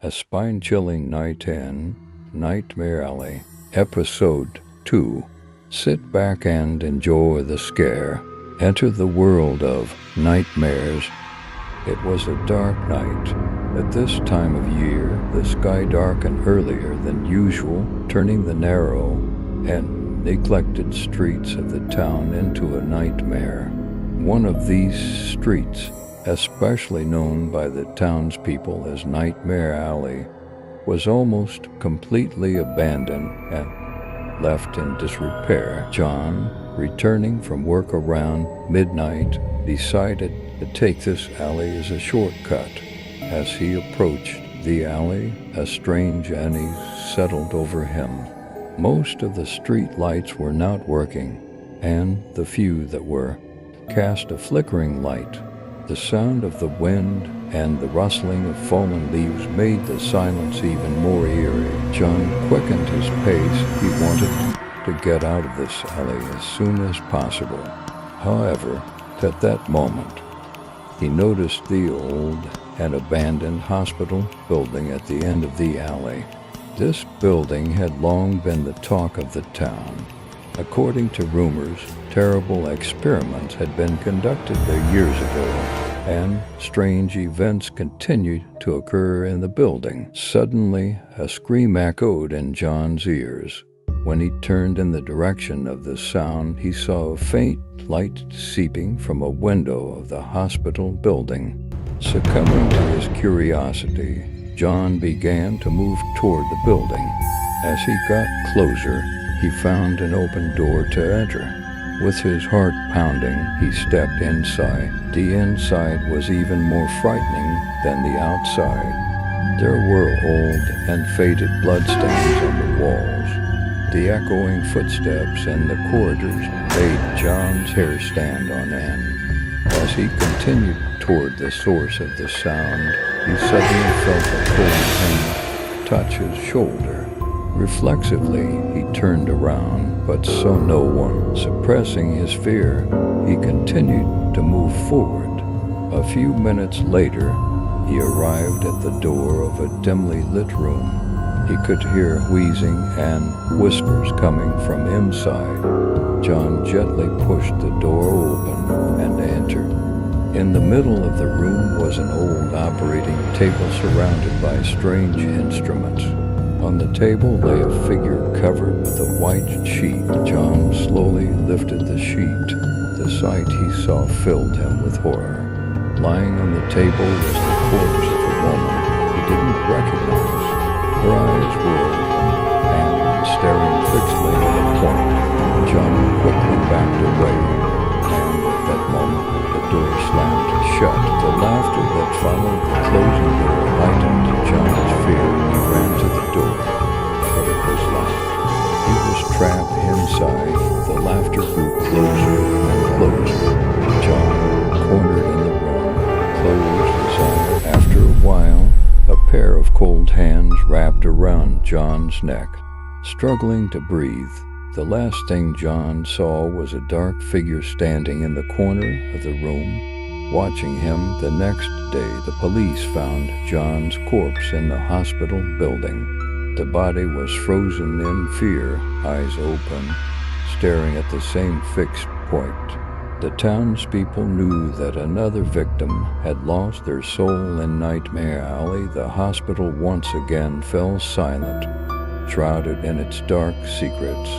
A spine-chilling night in Nightmare Alley, Episode 2. Sit back and enjoy the scare. Enter the world of nightmares. It was a dark night. At this time of year, the sky darkened earlier than usual, turning the narrow and neglected streets of the town into a nightmare. One of these streets, especially known by the townspeople as Nightmare Alley, was almost completely abandoned and left in disrepair. John, returning from work around midnight, decided to take this alley as a shortcut. As he approached the alley, a strange unease settled over him. Most of the street lights were not working, and the few that were cast a flickering light. The sound of the wind and the rustling of fallen leaves made the silence even more eerie. John quickened his pace. He wanted to get out of this alley as soon as possible. However, at that moment, he noticed the old and abandoned hospital building at the end of the alley. This building had long been the talk of the town. According to rumors, terrible experiments had been conducted there years ago, and strange events continued to occur in the building. Suddenly, a scream echoed in John's ears. When he turned in the direction of the sound, he saw a faint light seeping from a window of the hospital building. Succumbing to his curiosity, John began to move toward the building. As he got closer, he found an open door to enter. With his heart pounding, he stepped inside. The inside was even more frightening than the outside. There were old and faded bloodstains on the walls. The echoing footsteps in the corridors made John's hair stand on end. As he continued toward the source of the sound, he suddenly felt a cold hand touch his shoulder. Reflexively, he turned around, but saw no one. Suppressing his fear, he continued to move forward. A few minutes later, he arrived at the door of a dimly lit room. He could hear wheezing and whispers coming from inside. John gently pushed the door open and entered. In the middle of the room was an old operating table surrounded by strange instruments. On the table lay a figure covered with a white sheet. John slowly lifted the sheet. The sight he saw filled him with horror. Lying on the table was the corpse of a woman he didn't recognize. Her eyes were open and staring fixedly at a point. John quickly backed away, and at that moment the door slammed shut. The laughter that followed the closing door heightened John's fear. He ran to the door, but it was locked. He was trapped inside. The laughter grew closer and closer. John, cornered in the room, closed his eyes. After a while, a pair of cold hands wrapped around John's neck. Struggling to breathe, the last thing John saw was a dark figure standing in the corner of the room, watching him. The next day, the police found John's corpse in the hospital building. The body was frozen in fear, eyes open, staring at the same fixed point. The townspeople knew that another victim had lost their soul in Nightmare Alley. The hospital once again fell silent, shrouded in its dark secrets.